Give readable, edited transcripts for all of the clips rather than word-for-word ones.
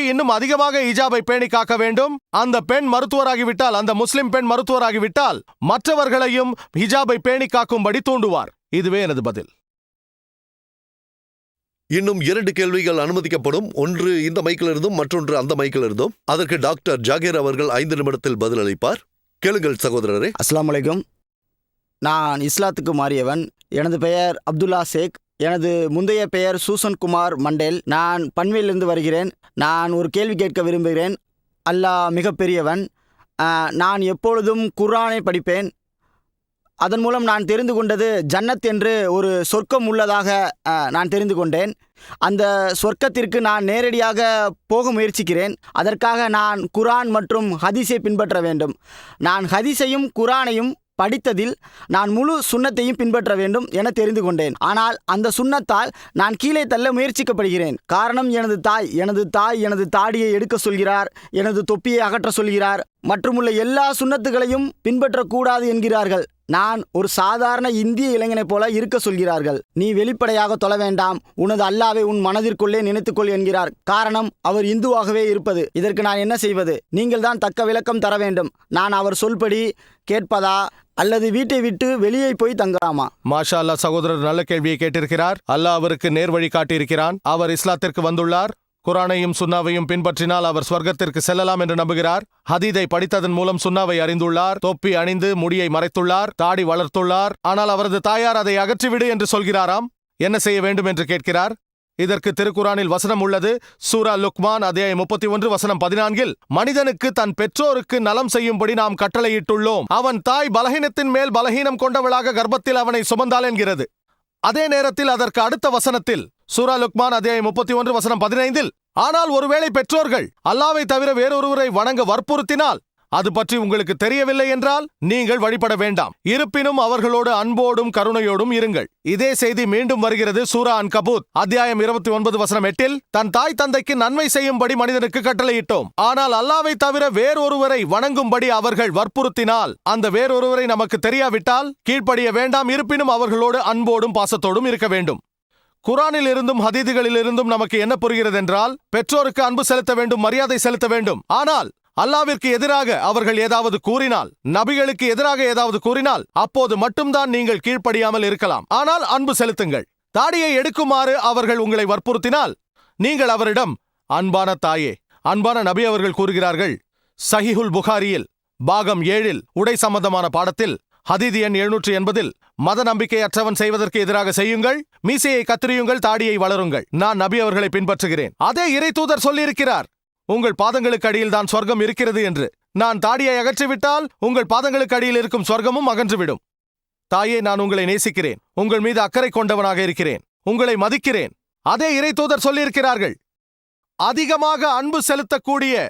இன்னும் அதிகமாக ஹிஜாபை பேணி காக்க வேண்டும். அந்த பெண் மருத்துவராகிவிட்டால், அந்த முஸ்லிம் பெண் மருத்துவராகிவிட்டால் மற்றவர்களையும் ஹிஜாபை பேணி காக்கும்படி தூண்டுவார். இதுவே எனது பதில். இன்னும் 2 கேள்விகள் அனுமதிக்கப்படும். ஒன்று இந்த மைக்கில் இருந்தும் மற்றொன்று அந்த மைக்கில் இருந்தும். அதற்கு டாக்டர் ஜாகீர் அவர்கள் 5 நிமிடத்தில் பதிலளிப்பார். கேளுங்கள் சகோதரரே. அஸ்ஸலாமு அலைக்கும். நான் இஸ்லாத்துக்கு மாறியவன். எனது பெயர் அப்துல்லா ஷேக். எனது முந்தைய பெயர் சூசன் குமார் மண்டேல். நான் பன்வேலிருந்து வருகிறேன். நான் ஒரு கேள்வி கேட்க விரும்புகிறேன். அல்லாஹ் மிகப்பெரியவன். நான் எப்பொழுதும் குர்ஆனை படிப்பேன். அதன் மூலம் நான் தெரிந்து கொண்டது ஜன்னத் என்று ஒரு சொர்க்கம் உள்ளதாக நான் தெரிந்து கொண்டேன். அந்த சொர்க்கத்திற்கு நான் நேரடியாக போக முயற்சிக்கிறேன். அதற்காக நான் குர்ஆன் மற்றும் ஹதீஸை பின்பற்ற வேண்டும். நான் ஹதீஸையும் குர்ஆனையும் படித்ததில் நான் முழு சுன்னத்தையும் பின்பற்ற வேண்டும் என தெரிந்து கொண்டேன். ஆனால் அந்த சுன்னத்தால் நான் கீழே தள்ள முயற்சிக்கப்படுகிறேன். காரணம், எனது தாய் எனது தாடியை எடுக்க சொல்கிறார், எனது தொப்பியை அகற்ற சொல்கிறார், மற்றுமுள்ள எல்லா சுன்னத்துகளையும் பின்பற்றக்கூடாது என்கிறார்கள். நான் ஒரு சாதாரண இந்திய இளைஞனைப் போல இருக்க சொல்கிறார்கள். நீ வெளிப்படையாக தொழ வேண்டாம், உனது அல்லாவை உன் மனதிற்குள்ளே நினைத்துக்கொள் என்கிறார். காரணம், அவர் இந்துவாகவே இருப்பது. இதற்கு நான் என்ன செய்வது? நீங்கள் தான் தக்க விளக்கம் தர வேண்டும். நான் அவர் சொல்படி கேட்பதா அல்லது வீட்டை விட்டு வெளியே போய் தங்கலாமா? மாஷா அல்லாஹ், சகோதரர் நல்ல கேள்வியை கேட்டிருக்கிறார். அல்லாஹ் அவருக்கு நேர்வழி காட்டியிருக்கிறான். அவர் இஸ்லாத்திற்கு வந்துள்ளார். குர்ஆனையும் சுன்னாவையும் பின்பற்றினால் அவர் ஸ்வர்க்கத்திற்கு செல்லலாம் என்று நம்புகிறார். ஹதீதை படித்ததன் மூலம் சுன்னாவை அறிந்துள்ளார். தொப்பி அணிந்து முடியை மறைத்துள்ளார். தாடி வளர்த்துள்ளார். ஆனால் அவரது தாயார் அதை அகற்றிவிடு என்று சொல்கிறாராம். என்ன செய்ய வேண்டும் என்று கேட்கிறார். இதற்கு திருக்குர்ஆனில் வசனம் உள்ளது. சூரா லுக்மான் அத்தியாயம் 31 வசனம் 14. மனிதனுக்கு தன் பெற்றோருக்கு நலம் செய்யும்படி நாம் கட்டளையிட்டுள்ளோம். அவன் தாய் பலகீனத்தின் மேல் பலகீனம் கொண்டவளாக கர்ப்பத்தில் அவனை சுமந்தாள் என்கிறது. அதே நேரத்தில் அதற்கு அடுத்த வசனத்தில் சூரா லுக்மான் அத்தியாயம் 31 வசனம் 15. ஆனால் ஒருவேளை பெற்றோர்கள் அல்லாவை தவிர வேறொருவரை வணங்க வற்புறுத்தினால், அது பற்றி உங்களுக்கு தெரியவில்லை என்றால் நீங்கள் வழிபட வேண்டாம். இருப்பினும் அவர்களோடு அன்போடும் கருணையோடும் இருங்கள். இதே செய்தி மீண்டும் வருகிறது சூரா அன்கபூத் அத்தியாயம் 29 வசனம் 8. தன் தாய் தந்தைக்கு நன்மை செய்யும்படி மனிதனுக்கு கட்டளையிட்டோம். ஆனால் அல்லாவை தவிர வேறொருவரை வணங்கும்படி அவர்கள் வற்புறுத்தினால், அந்த வேறொருவரை நமக்கு தெரியாவிட்டால் கீழ்ப்படிய வேண்டாம். இருப்பினும் அவர்களோடு அன்போடும் பாசத்தோடும் இருக்க வேண்டும். குர்ஆனில் இருந்தும் ஹதீதுகளில் இருந்தும் நமக்கு என்ன புரிகிறது என்றால், பெற்றோருக்கு அன்பு செலுத்த வேண்டும், மரியாதை செலுத்த வேண்டும். ஆனால் அல்லாவிற்கு எதிராக அவர்கள் ஏதாவது கூறினால், நபிகளுக்கு எதிராக ஏதாவது கூறினால், அப்போது மட்டும்தான் நீங்கள் கீழ்ப்படியாமல் இருக்கலாம். ஆனால் அன்பு செலுத்துங்கள். தாடியை எடுக்குமாறு அவர்கள் உங்களை வற்புறுத்தினால், நீங்கள் அவரிடம், அன்பான தாயே, அன்பான நபி அவர்கள் கூறுகிறார்கள். சஹீஹுல் புகாரியில் பாகம் 7 உடை சம்பந்தமான பாடத்தில் ஹதீத் எண் 780, மத நம்பிக்கையற்றவன் செய்வதற்கு எதிராக செய்யுங்கள், மீசையை கத்திரியுங்கள், தாடியை வளருங்கள், நான் நபி அவர்களை பின்பற்றுகிறேன். அதே இறை தூதர் சொல்லியிருக்கிறார், உங்கள் பாதங்களுக்கு அடியில் தான் சொர்க்கம் இருக்கிறது என்று. நான் தாடியை அகற்றிவிட்டால் உங்கள் பாதங்களுக்கு அடியில் இருக்கும் சொர்க்கமும் அகன்றுவிடும். தாயே, நான் உங்களை நேசிக்கிறேன், உங்கள் மீது அக்கறை கொண்டவனாக இருக்கிறேன், உங்களை மதிக்கிறேன். அதே இறை தூதர் சொல்லியிருக்கிறார்கள், அதிகமாக அன்பு செலுத்தக்கூடிய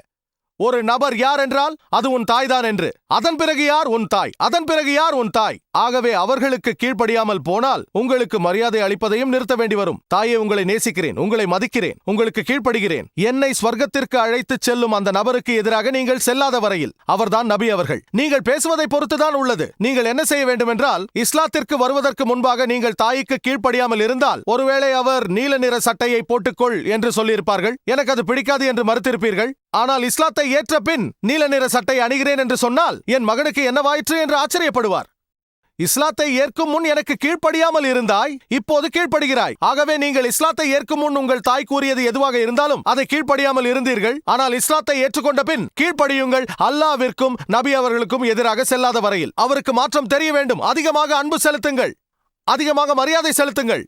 ஒரு நபர் யார் என்றால் அது உன் தாய்தான் என்று. அதன் பிறகு யார்? உன் தாய். அதன் பிறகு யார்? உன் தாய். ஆகவே அவர்களுக்கு கீழ்ப்படியாமல் போனால் உங்களுக்கு மரியாதை அளிப்பதையும் நிறுத்த வேண்டி வரும். தாயே, உங்களை நேசிக்கிறேன், உங்களை மதிக்கிறேன், உங்களுக்கு கீழ்ப்படுகிறேன். என்னை ஸ்வர்க்கத்திற்கு அழைத்துச் செல்லும் அந்த நபருக்கு எதிராக நீங்கள் செல்லாத வரையில் அவர்தான் நபி அவர்கள். நீங்கள் பேசுவதை பொறுத்துதான் உள்ளது. நீங்கள் என்ன செய்ய வேண்டும் என்றால், இஸ்லாத்திற்கு வருவதற்கு முன்பாக நீங்கள் தாய்க்கு கீழ்ப்படியாமல் இருந்தால், ஒருவேளை அவர் நீல நிற சட்டையை போட்டுக்கொள் என்று சொல்லியிருப்பார்கள். எனக்கு அது பிடிக்காது என்று மறுத்திருப்பீர்கள். ஆனால் இஸ்லாத்தை ஏற்ற பின் நீல நிற சட்டை அணிகிறேன் என்று சொன்னால் என் மகனுக்கு என்னவாயிற்று என்று ஆச்சரியப்படுவார். இஸ்லாத்தை ஏற்கும் முன் எனக்கு கீழ்ப்படியாமல் இருந்தாய், இப்போது கீழ்ப்படுகிறாய். ஆகவே நீங்கள் இஸ்லாத்தை ஏற்கும் முன் உங்கள் தாய் கூறியது எதுவாக இருந்தாலும் அதை கீழ்ப்படியாமல் இருந்தீர்கள். ஆனால் இஸ்லாத்தை ஏற்றுக்கொண்ட பின் கீழ்ப்படியுங்கள். அல்லாவிற்கும் நபி அவர்களுக்கும் எதிராக செல்லாத வரையில் அவருக்கு மாற்றம் தெரிய வேண்டும். அதிகமாக அன்பு செலுத்துங்கள், அதிகமாக மரியாதை செலுத்துங்கள்.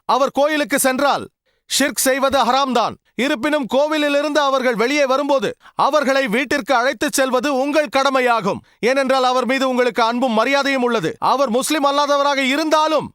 அவர் கோயிலுக்கு சென்றால் ஷிர்க் செய்வது ஹராம் தான். இருப்பினும் கோவிலிலிருந்து அவர்கள் வெளியே வரும்போது அவர்களை வீட்டிற்கு அழைத்துச் செல்வது உங்கள் கடமையாகும். ஏனென்றால் அவர் மீது உங்களுக்கு அன்பும் மரியாதையும் உள்ளது. அவர் முஸ்லிம் அல்லாதவராக இருந்தாலும்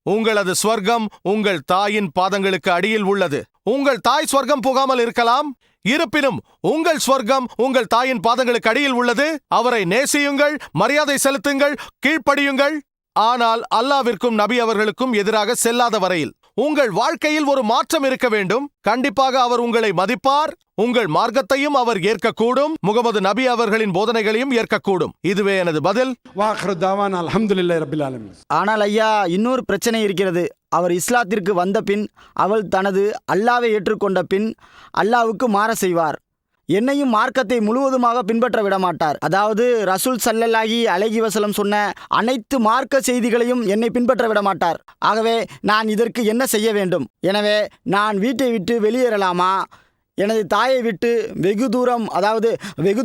உங்களது ஸ்வர்க்கம் உங்கள் தாயின் பாதங்களுக்கு அடியில் உள்ளது. உங்கள் தாய் ஸ்வர்க்கம் போகாமல் இருக்கலாம், இருப்பினும் உங்கள் ஸ்வர்க்கம் உங்கள் தாயின் பாதங்களுக்கு அடியில் உள்ளது. அவரை நேசியுங்கள், மரியாதை செலுத்துங்கள், கீழ்ப்படியுங்கள். ஆனால் அல்லாவிற்கும் நபி அவர்களுக்கும் எதிராக செல்லாத வரையில் உங்கள் வாழ்க்கையில் ஒரு மாற்றம் இருக்க வேண்டும். கண்டிப்பாக அவர் உங்களை மதிப்பார், உங்கள் மார்க்கத்தையும் அவர் ஏற்கக்கூடும், முகமது நபி அவர்களின் போதனைகளையும் ஏற்கக்கூடும். இதுவே எனது பதில். வாஹிரு தாவானா அல்ஹம்துலில்லாஹி ரப்பில் ஆலமீன். ஆனால் ஐயா, இன்னொரு பிரச்சனை இருக்கிறது. அவர் இஸ்லாத்திற்கு வந்த பின், அவள் தனது அல்லாவை ஏற்றுக்கொண்ட பின் அல்லாவுக்கு மாற செய்வார். என்னையும் மார்க்கத்தை முழுவதுமாக பின்பற்ற விடமாட்டார். அதாவது ரசூல் ஸல்லல்லாஹு அலைஹி வஸல்லம் சொன்ன அனைத்து மார்க்க செய்திகளையும் என்னை பின்பற்ற விடமாட்டார். ஆகவே நான் இதற்கு என்ன செய்ய வேண்டும்? எனவே நான் வீட்டை விட்டு வெளியேறலாமா? எனது தாயை விட்டு வெகு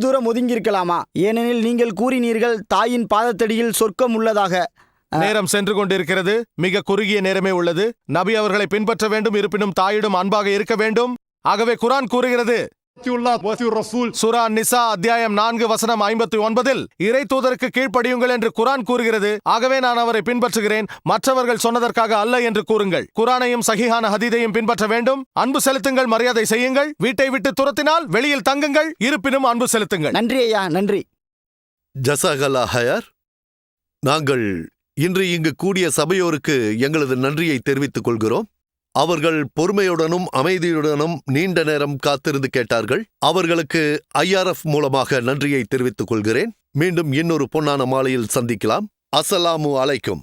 தூரம் ஒதுங்கியிருக்கலாமா? ஏனெனில் நீங்கள் கூறினீர்கள் தாயின் பாதத்தடியில் சொர்க்கம் உள்ளதாக. நேரம் சென்று கொண்டிருக்கிறது. மிக குறுகிய நேரமே உள்ளது. நபி அவர்களை பின்பற்ற வேண்டும், இருப்பினும் தாயிடம் அன்பாக இருக்க வேண்டும். ஆகவே குர்ஆன் கூறுகிறது, சூரா நிசா அத்தியாயம் 4 வசனம் 59 இறை தூதருக்கு கீழ்ப்படியுங்கள் என்று குர்ஆன் கூறுகிறது. ஆகவே நான் அவரை பின்பற்றுகிறேன், மற்றவர்கள் சொன்னதற்காக அல்ல என்று கூறுங்கள். குர்ஆனையும் சஹீஹான ஹதீதையும் பின்பற்ற வேண்டும். அன்பு செலுத்துங்கள், மரியாதை செய்யுங்கள். வீட்டை விட்டு துரத்தினால் வெளியில் தங்குங்கள், இருப்பினும் அன்பு செலுத்துங்கள். நன்றி ஐயா, நன்றி. ஜஸாகல்லா ஹயர். நாங்கள் இன்று இங்கு கூடிய சபையோருக்கு எங்களது நன்றியை தெரிவித்துக் கொள்கிறோம். அவர்கள் பொறுமையுடனும் அமைதியுடனும் நீண்ட நேரம் காத்திருந்து கேட்டார்கள். அவர்களுக்கு IRF மூலமாக நன்றியை தெரிவித்துக் கொள்கிறேன். மீண்டும் இன்னொரு பொன்னான மாலையில் சந்திக்கலாம். அஸ்ஸலாமு அலைக்கும்.